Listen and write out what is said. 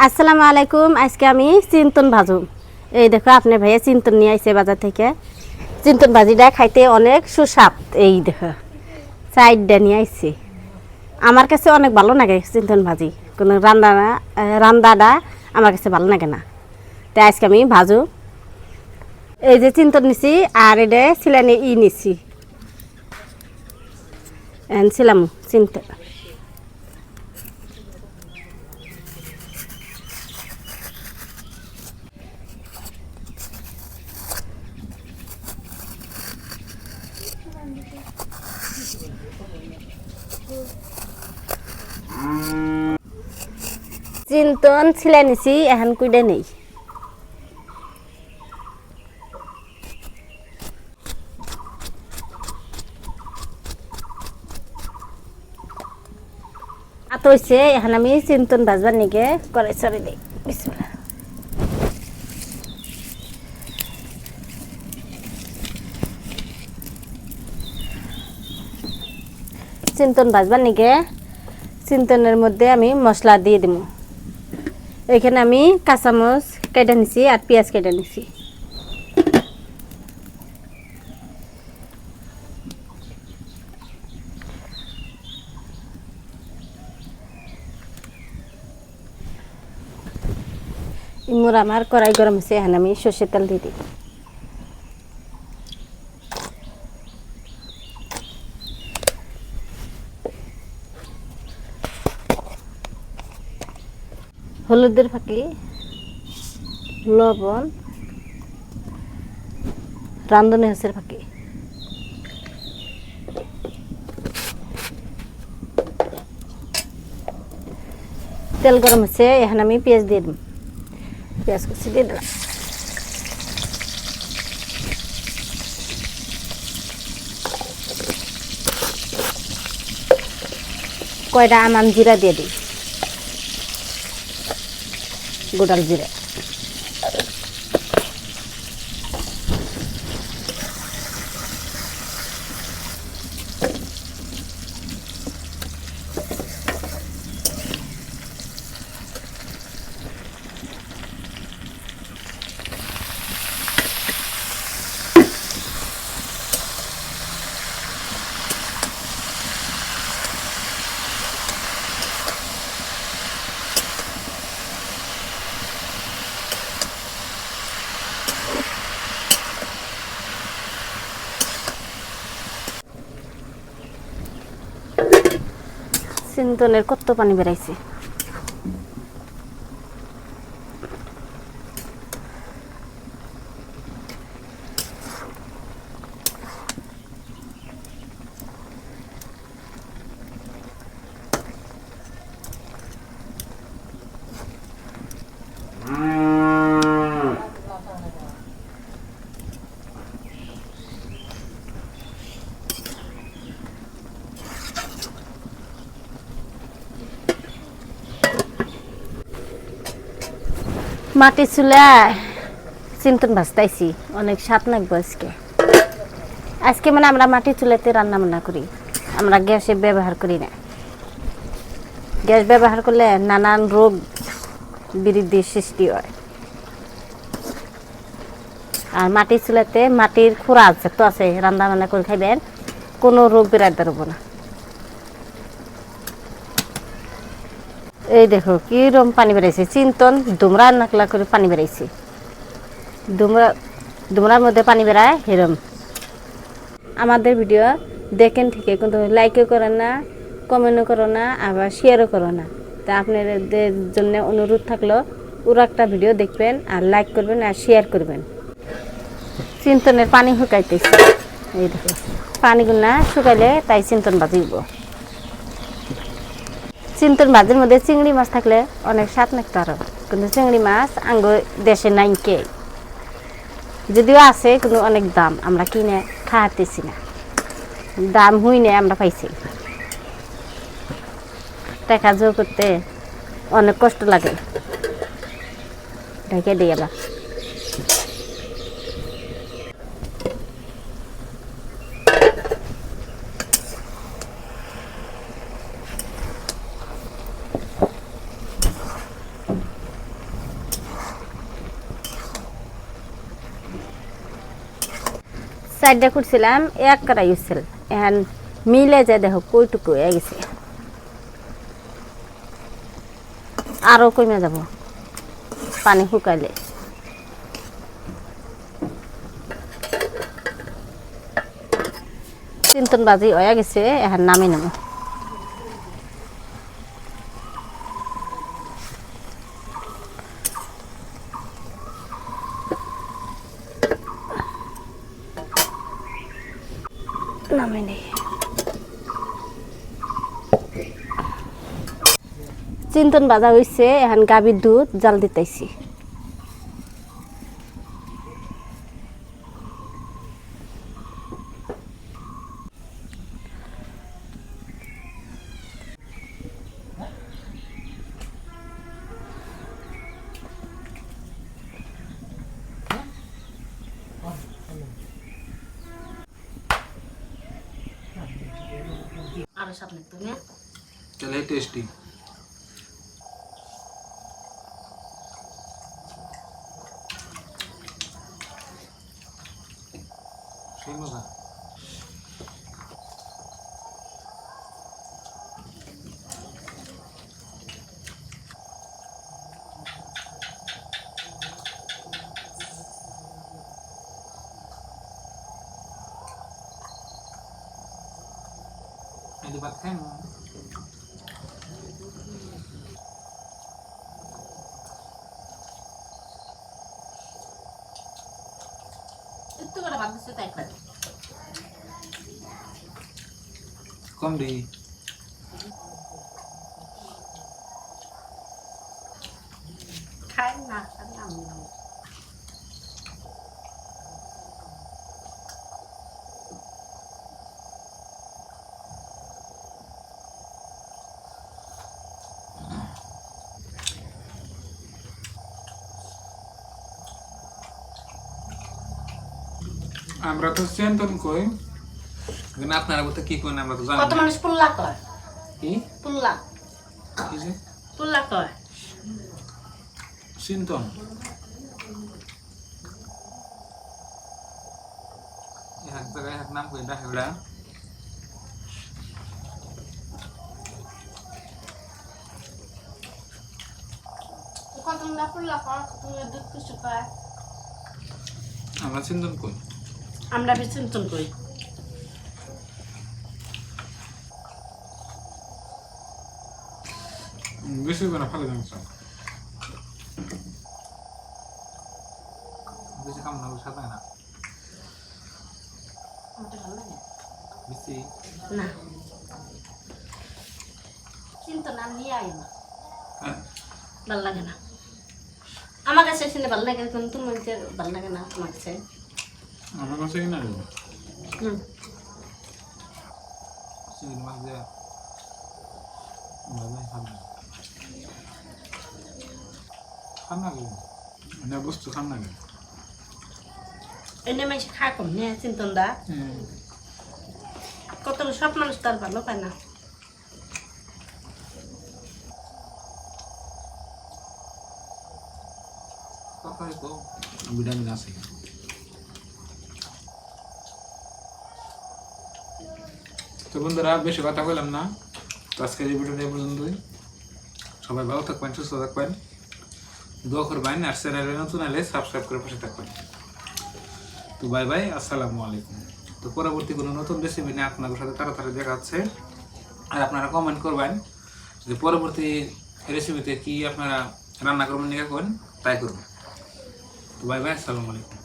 আসসালামু আলাইকুম। আজকে আমি চিন্তন ভাজু। এই দেখো আপনার ভাইয়া চিন্তন নিয়ে আসছে বাজার থেকে। চিন্তন ভাজিটা খাইতে অনেক সুস্বাদ। এই দেখো সাইডটা নিয়ে আসছি। আমার কাছে অনেক ভালো লাগে চিন্তন ভাজি। কোনো রান্নাটা আমার কাছে ভালো লাগে না, তাই আজকে আমি ভাজু। এই যে চিন্তন নিছি আর এটা ছিলানি নিছি ছিলাম চিন্তন। চিন্তন ছিলে নিছি, এখন কুইডে নেই। আত হয়েছে, এখন আমি চিন্তন ভাজবার নিকে করে চড়ে দিই। বিসমিল্লাহ। চিন্তন ভাজবার নিকে চিন্তনের মধ্যে আমি মশলা দিয়ে দিব। এখানে আমি কাঁচামরিচ কেটে নিছি আর পেঁয়াজ কেটে নিছি। ইমুর আমার কড়াই গরম হয়েছে, এখন আমি সর্ষের তেল দিয়ে দিই। হলুদের ফাঁকি, লবণ, রাঁধুনি হাঁসের ফাঁকি, তেল গরম হচ্ছে, এখন আমি পেঁয়াজ দিয়ে দিই। পেঁয়াজ কুচি দিয়ে দিলাম। কয়টা আমান জিরা দিয়ে দিই, গোটাল জিরা। চিন্তনের কত পানি বেড়াইছে। মাটির চুলায় চিন্তন ভাজতেছি, অনেক স্বাদ লাগবে আজকে। আজকে মানে আমরা মাটির চুলাতে রান্না বান্না করি, আমরা গ্যাসে ব্যবহার করি না। গ্যাস ব্যবহার করলে নানান রোগ বৃদ্ধির সৃষ্টি হয়। আর মাটির চুলাতে মাটির খুঁড়া আছে তো আছে, রান্না বান্না করে খাইবেন, কোনো রোগ বিরাট বেরোবো না। এই দেখো কিরম পানি বেড়াইছে, চিন্তন দুমরা নাকলা করে পানি বেড়াইছে। দুমরার মধ্যে পানি বেড়ায় এরম। আমাদের ভিডিও দেখেন ঠিকই, কিন্তু লাইকও করো না, কমেন্টও করো না, আবার শেয়ারও করো না। তা আপনাদের জন্য অনুরোধ থাকলো পুরো একটা ভিডিও দেখবেন আর লাইক করবেন আর শেয়ার করবেন। চিন্তনের পানি শুকাইতেছে, এই দেখো পানিগুলো শুকাইলে তাই চিন্তন ভাজিব। চিন্তন ভাজির মধ্যে চিংড়ি মাছ থাকলে অনেক স্বাদ লাগতো আরো, কিন্তু চিংড়ি মাছ আঙ্গ দেশে নাই কে, যদিও আছে কিন্তু অনেক দাম, আমরা কিনে খাওয়াতেছি না। দাম হুই নেই, আমরা পাইছি। টাকা জোর করতে অনেক কষ্ট লাগে। ঢেকে দিয়ে এবার সাইডটা করছিলাম এক কড়াই উঠছিল এখন মিলে যায় দেখো কইটুকু হয়ে গেছে আরও কমে যাব পানি শুকাইলে চিন্তন ভাজি হয়ে গেছে এখন নামি নেব নামি নেই চিন্তন ভাজা হয়েছে এখন গাভীর দুধ জাল দিতেছি আরো সামনে তুমি চলে টেস্টি সেই মজা ini buat kamu itu kada bagus tayo kan kom di kain na kanam আমরা তো চিন্তন কই কিন্তু আপনারা বলতে কি কোন আমরা তো জানি কত মানুষ পুল্লা কয় কি পুল্লা কি যে পুল্লা কয় চিন্তন এক জায়গায় এক নাম কই ডাকে ওরা কত না পুল্লা কয় তুমি দুধ কিছু কয় আমরা চিন্তন কই আমরা চিন্তন কই বেশি করে ভালো জানিস বেশি কাম না সাদা না বেশি না চিন্তন আমি নিয়ে আই না ভালো লাগে না আমার কাছে শুনে ভালো লাগে কিন্তু তোমার ভালো লাগে না তোমার কাছে আমার কাছে কি না হুম চিংড়ি মাছ দিয়ে ভালো খাবে খান না না বস্তু খান না এনে মাঝে খা কম নিয়ে চিন্তন দা কত সব মানুষ তার ভালো পায় না তরকারি তো ভিটামিন আছে তো বন্ধুরা বেশি কথা বললাম না তো আজকের এই ভিডিওটা এই পর্যন্তই সবাই ভালো থাকবেন সুস্থ থাকবেন দোয়া করবেন আর চ্যানেলে নতুন হলে সাবস্ক্রাইব করে পাশে থাকবেন তো বাই বাই আসসালামু আলাইকুম তো পরবর্তী কোনো নতুন রেসিপি নিয়ে আপনাদের সাথে তাড়াতাড়ি দেখা হচ্ছে আর আপনারা কমেন্ট করবেন যে পরবর্তী রেসিপিতে কি আপনারা রান্না করবেন নিয়ে করবেন তাই করবেন তো বাই বাই আসসালামু আলাইকুম